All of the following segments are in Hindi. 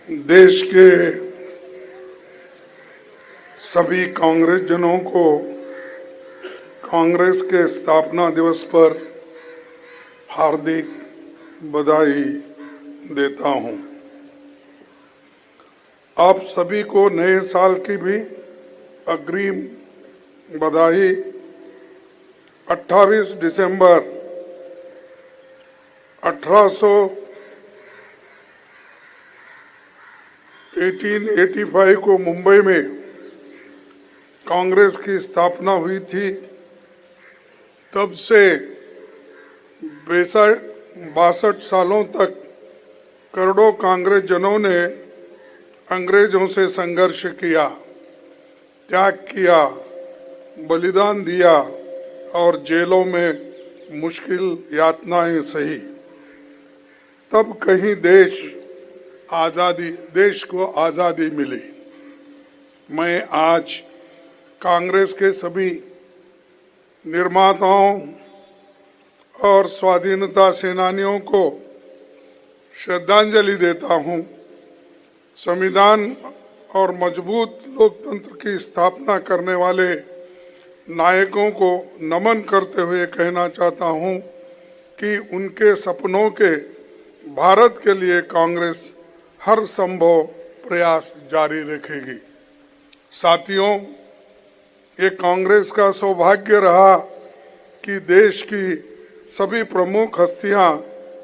देश के सभी कांग्रेसजनों को कांग्रेस के स्थापना दिवस पर हार्दिक बधाई देता हूं। आप सभी को नए साल की भी अग्रिम बधाई। 28 दिसंबर 1885 को मुंबई में कांग्रेस की स्थापना हुई थी। तब से 62 सालों तक करोड़ों कांग्रेसजनों ने अंग्रेजों से संघर्ष किया, त्याग किया, बलिदान दिया और जेलों में मुश्किल यातनाएं सही। तब कहीं देश को आज़ादी मिली। मैं आज कांग्रेस के सभी निर्माताओं और स्वाधीनता सेनानियों को श्रद्धांजलि देता हूं। संविधान और मजबूत लोकतंत्र की स्थापना करने वाले नायकों को नमन करते हुए कहना चाहता हूं कि उनके सपनों के भारत के लिए कांग्रेस हर संभव प्रयास जारी रखेगी। साथियों, ये कांग्रेस का सौभाग्य रहा कि देश की सभी प्रमुख हस्तियां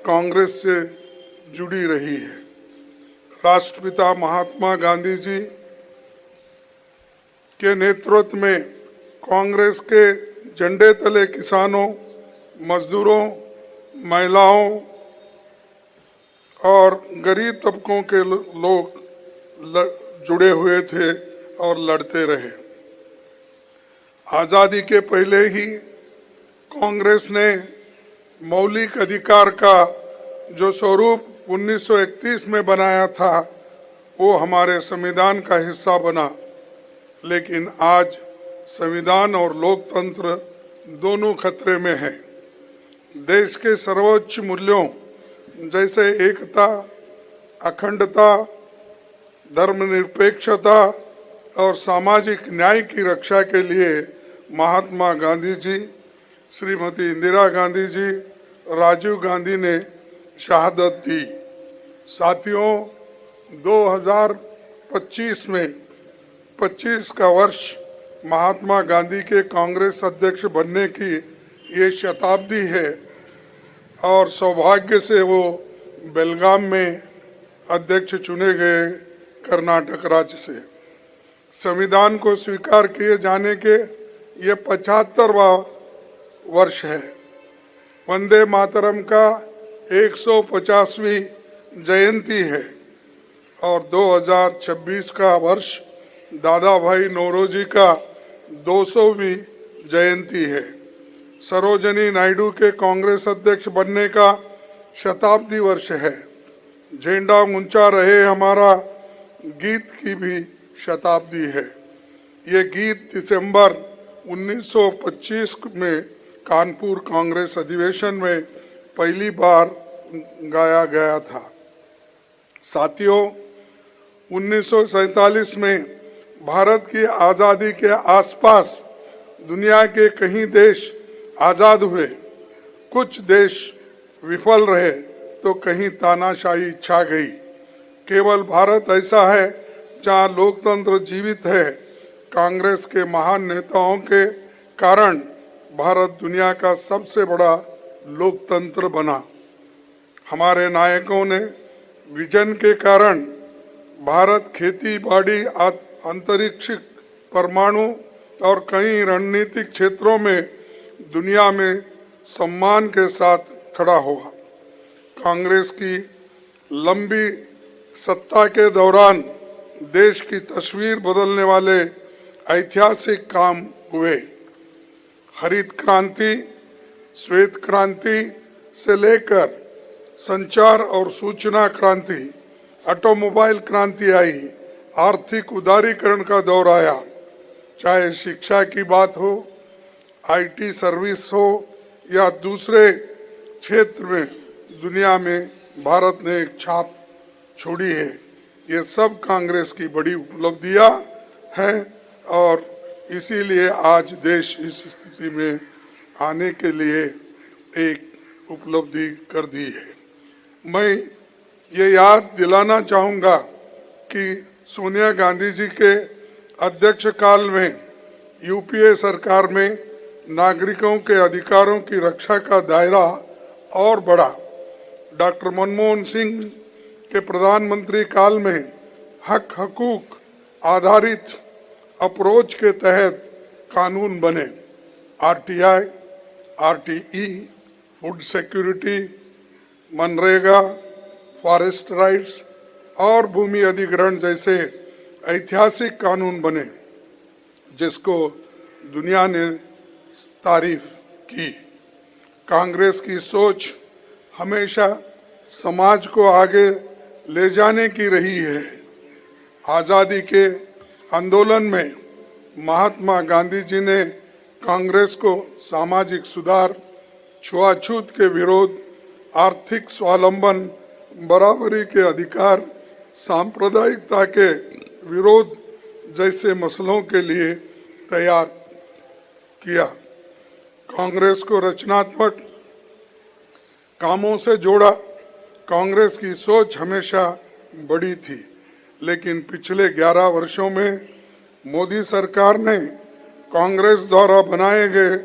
कांग्रेस से जुड़ी रही है। राष्ट्रपिता महात्मा गांधी जी के नेतृत्व में कांग्रेस के झंडे तले किसानों, मजदूरों, महिलाओं और गरीब तबकों के लोग जुड़े हुए थे और लड़ते रहे। आज़ादी के पहले ही कांग्रेस ने मौलिक अधिकार का जो स्वरूप 1931 में बनाया था वो हमारे संविधान का हिस्सा बना। लेकिन आज संविधान और लोकतंत्र दोनों खतरे में है। देश के सर्वोच्च मूल्यों जैसे एकता, अखंडता, धर्मनिरपेक्षता और सामाजिक न्याय की रक्षा के लिए महात्मा गांधी जी, श्रीमती इंदिरा गांधी जी, राजीव गांधी ने शहादत दी। साथियों, 2025 में 25 का वर्ष महात्मा गांधी के कांग्रेस अध्यक्ष बनने की ये शताब्दी है और सौभाग्य से वो बेलगाम में अध्यक्ष चुने गए कर्नाटक राज्य से। संविधान को स्वीकार किए जाने के ये 75वां वर्ष है। वंदे मातरम का 150वीं जयंती है और 2026 का वर्ष दादा भाई नौरोजी का 200वीं जयंती है। सरोजिनी नायडू के कांग्रेस अध्यक्ष बनने का शताब्दी वर्ष है। झंडा ऊंचा रहे हमारा गीत की भी शताब्दी है। ये गीत दिसंबर 1925 में कानपुर कांग्रेस अधिवेशन में पहली बार गाया गया था। साथियों, 1947 में भारत की आज़ादी के आसपास दुनिया के कई देश आज़ाद हुए। कुछ देश विफल रहे तो कहीं तानाशाही छा गई। केवल भारत ऐसा है जहां लोकतंत्र जीवित है। कांग्रेस के महान नेताओं के कारण भारत दुनिया का सबसे बड़ा लोकतंत्र बना। हमारे नायकों ने विजन के कारण भारत खेती बाड़ी, अंतरिक्ष, परमाणु और कई रणनीतिक क्षेत्रों में दुनिया में सम्मान के साथ खड़ा हुआ। कांग्रेस की लंबी सत्ता के दौरान देश की तस्वीर बदलने वाले ऐतिहासिक काम हुए। हरित क्रांति, श्वेत क्रांति से लेकर संचार और सूचना क्रांति, ऑटोमोबाइल क्रांति आई, आर्थिक उदारीकरण का दौर आया। चाहे शिक्षा की बात हो, आईटी सर्विस हो या दूसरे क्षेत्र में दुनिया में भारत ने एक छाप छोड़ी है। ये सब कांग्रेस की बड़ी उपलब्धियां हैं और इसीलिए आज देश इस स्थिति में आने के लिए एक उपलब्धि कर दी है। मैं ये याद दिलाना चाहूँगा कि सोनिया गांधी जी के अध्यक्ष काल में यूपीए सरकार में नागरिकों के अधिकारों की रक्षा का दायरा और बढ़ा। डॉक्टर मनमोहन सिंह के प्रधानमंत्री काल में हक हकूक आधारित अप्रोच के तहत कानून बने। RTI, RTE, food security, MNREGA, forest rights और भूमि अधिग्रहण जैसे ऐतिहासिक कानून बने जिसको दुनिया ने तारीफ की। कांग्रेस की सोच हमेशा समाज को आगे ले जाने की रही है। आज़ादी के आंदोलन में महात्मा गांधी जी ने कांग्रेस को सामाजिक सुधार, छुआछूत के विरोध, आर्थिक स्वावलंबन, बराबरी के अधिकार, सांप्रदायिकता के विरोध जैसे मसलों के लिए तैयार किया। कांग्रेस को रचनात्मक कामों से जोड़ा। कांग्रेस की सोच हमेशा बड़ी थी, लेकिन पिछले 11 वर्षों में मोदी सरकार ने कांग्रेस द्वारा बनाए गए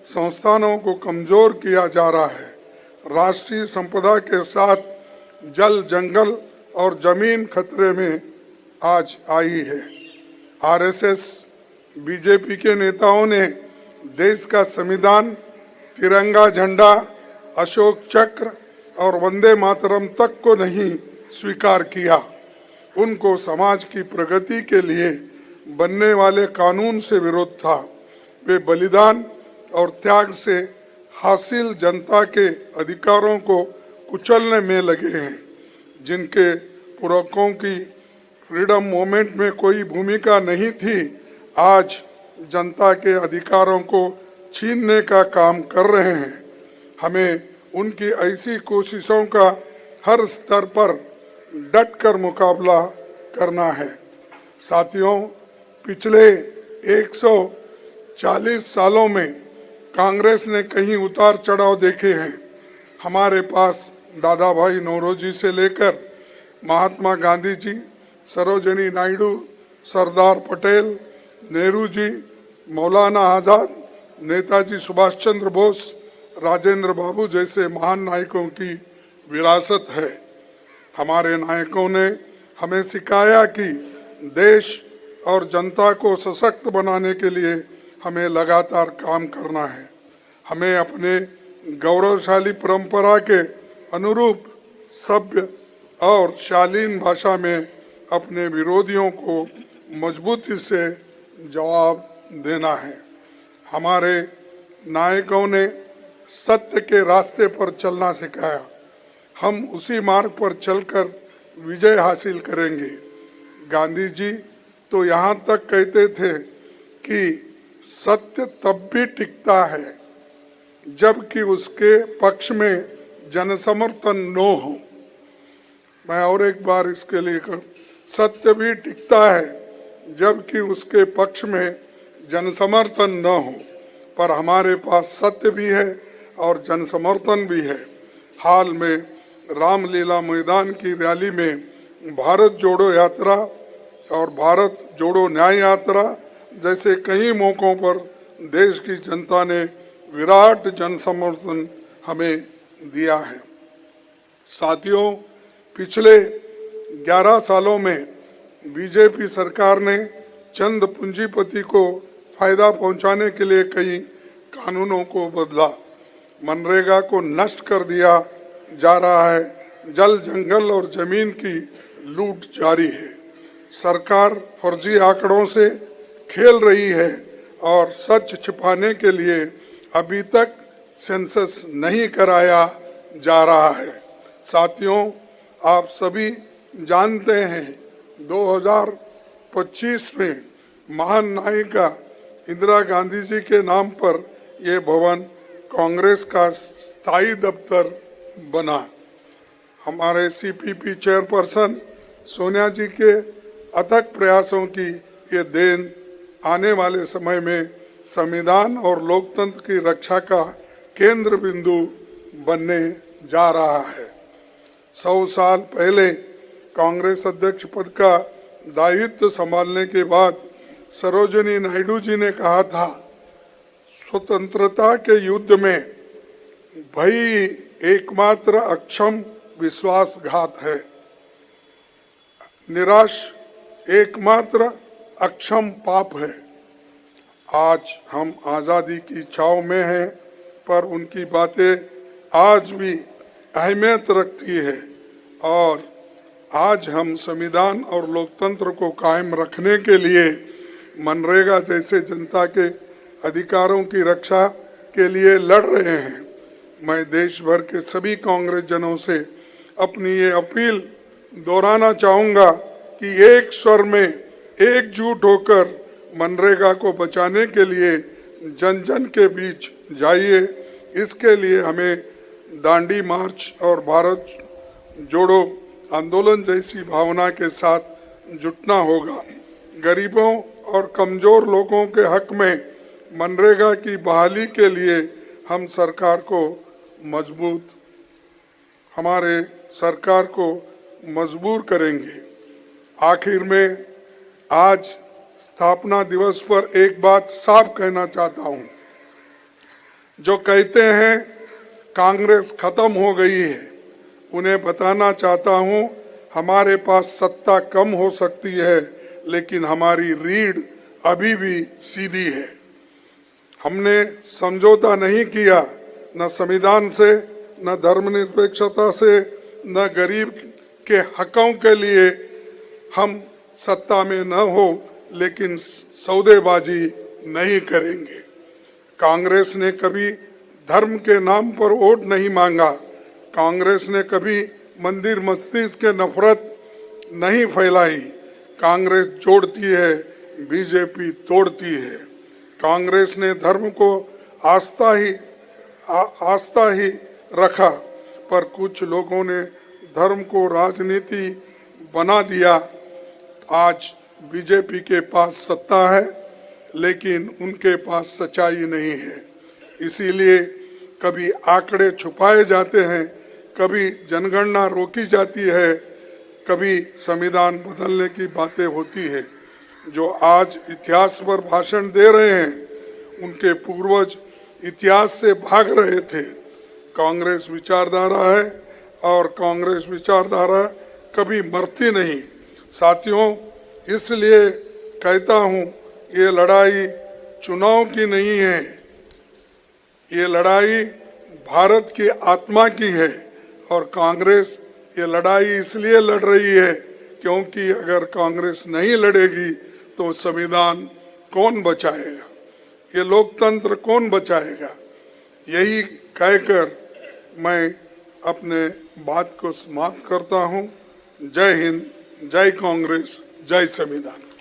संस्थानों को कमजोर किया जा रहा है। राष्ट्रीय संपदा के साथ जल, जंगल और जमीन खतरे में आज आई है। आरएसएस, बीजेपी के नेताओं ने देश का संविधान, तिरंगा झंडा, अशोक चक्र और वंदे मातरम तक को नहीं स्वीकार किया। उनको समाज की प्रगति के लिए बनने वाले कानून से विरोध था। वे बलिदान और त्याग से हासिल जनता के अधिकारों को कुचलने में लगे हैं। जिनके पूर्वकों की फ्रीडम मूवमेंट में कोई भूमिका नहीं थी, आज जनता के अधिकारों को छीनने का काम कर रहे हैं। हमें उनकी ऐसी कोशिशों का हर स्तर पर डटकर मुकाबला करना है। साथियों, पिछले 140 सालों में कांग्रेस ने कई उतार चढ़ाव देखे हैं। हमारे पास दादा भाई नौरोजी से लेकर महात्मा गांधी जी, सरोजिनी नायडू, सरदार पटेल, नेहरू जी, मौलाना आज़ाद, नेताजी सुभाष चंद्र बोस, राजेंद्र बाबू जैसे महान नायकों की विरासत है। हमारे नायकों ने हमें सिखाया कि देश और जनता को सशक्त बनाने के लिए हमें लगातार काम करना है। हमें अपने गौरवशाली परंपरा के अनुरूप सभ्य और शालीन भाषा में अपने विरोधियों को मजबूती से जवाब देना है। हमारे नायकों ने सत्य के रास्ते पर चलना सिखाया। हम उसी मार्ग पर चलकर विजय हासिल करेंगे। गांधी जी तो यहाँ तक कहते थे कि सत्य तब भी टिकता है जबकि उसके पक्ष में जनसमर्थन न हो। मैं और एक बार इसके लिए सत्य भी टिकता है जबकि उसके पक्ष में जनसमर्थन न हो, पर हमारे पास सत्य भी है और जनसमर्थन भी है। हाल में रामलीला मैदान की रैली में भारत जोड़ो यात्रा और भारत जोड़ो न्याय यात्रा जैसे कई मौकों पर देश की जनता ने विराट जनसमर्थन हमें दिया है। साथियों, पिछले 11 सालों में बीजेपी सरकार ने चंद पूंजीपति को फायदा पहुंचाने के लिए कई कानूनों को बदला। मनरेगा को नष्ट कर दिया जा रहा है। जल, जंगल और जमीन की लूट जारी है। सरकार फर्जी आंकड़ों से खेल रही है और सच छिपाने के लिए अभी तक सेंसस नहीं कराया जा रहा है। साथियों, आप सभी जानते हैं 2025 में महान नायिका इंदिरा गांधी जी के नाम पर ये भवन कांग्रेस का स्थायी दफ्तर बना। हमारे सीपीपी चेयरपर्सन सोनिया जी के अथक प्रयासों की ये देन आने वाले समय में संविधान और लोकतंत्र की रक्षा का केंद्र बिंदु बनने जा रहा है। 100 साल पहले कांग्रेस अध्यक्ष पद का दायित्व संभालने के बाद सरोजिनी नायडू जी ने कहा था, स्वतंत्रता के युद्ध में भय एकमात्र अक्षम विश्वासघात है, निराश एकमात्र अक्षम पाप है। आज हम आज़ादी की छाव में हैं, पर उनकी बातें आज भी अहमियत रखती है और आज हम संविधान और लोकतंत्र को कायम रखने के लिए मनरेगा जैसे जनता के अधिकारों की रक्षा के लिए लड़ रहे हैं। मैं देश भर के सभी कांग्रेस जनों से अपनी ये अपील दोहराना चाहूँगा कि एक स्वर में एकजुट होकर मनरेगा को बचाने के लिए जन जन के बीच जाइए। इसके लिए हमें दांडी मार्च और भारत जोड़ो आंदोलन जैसी भावना के साथ जुटना होगा। गरीबों और कमजोर लोगों के हक में मनरेगा की बहाली के लिए हम हमारे सरकार को मजबूर करेंगे। आखिर में आज स्थापना दिवस पर एक बात साफ कहना चाहता हूं, जो कहते हैं कांग्रेस खत्म हो गई है, उन्हें बताना चाहता हूं, हमारे पास सत्ता कम हो सकती है लेकिन हमारी रीढ़ अभी भी सीधी है। हमने समझौता नहीं किया, न संविधान से, न धर्मनिरपेक्षता से, न गरीब के हकों के लिए। हम सत्ता में न हो लेकिन सौदेबाजी नहीं करेंगे। कांग्रेस ने कभी धर्म के नाम पर वोट नहीं मांगा। कांग्रेस ने कभी मंदिर मस्जिद के नफरत नहीं फैलाई। कांग्रेस जोड़ती है, बीजेपी तोड़ती है। कांग्रेस ने धर्म को आस्था ही रखा, पर कुछ लोगों ने धर्म को राजनीति बना दिया। आज बीजेपी के पास सत्ता है लेकिन उनके पास सच्चाई नहीं है। इसीलिए कभी आंकड़े छुपाए जाते हैं, कभी जनगणना रोकी जाती है, कभी संविधान बदलने की बातें होती है। जो आज इतिहास पर भाषण दे रहे हैं, उनके पूर्वज इतिहास से भाग रहे थे। कांग्रेस विचारधारा है और कांग्रेस विचारधारा कभी मरती नहीं। साथियों, इसलिए कहता हूं, ये लड़ाई चुनाव की नहीं है, ये लड़ाई भारत की आत्मा की है। और कांग्रेस ये लड़ाई इसलिए लड़ रही है क्योंकि अगर कांग्रेस नहीं लड़ेगी तो संविधान कौन बचाएगा, ये लोकतंत्र कौन बचाएगा। यही कहकर मैं अपने बात को समाप्त करता हूं। जय हिंद, जय कांग्रेस, जय संविधान।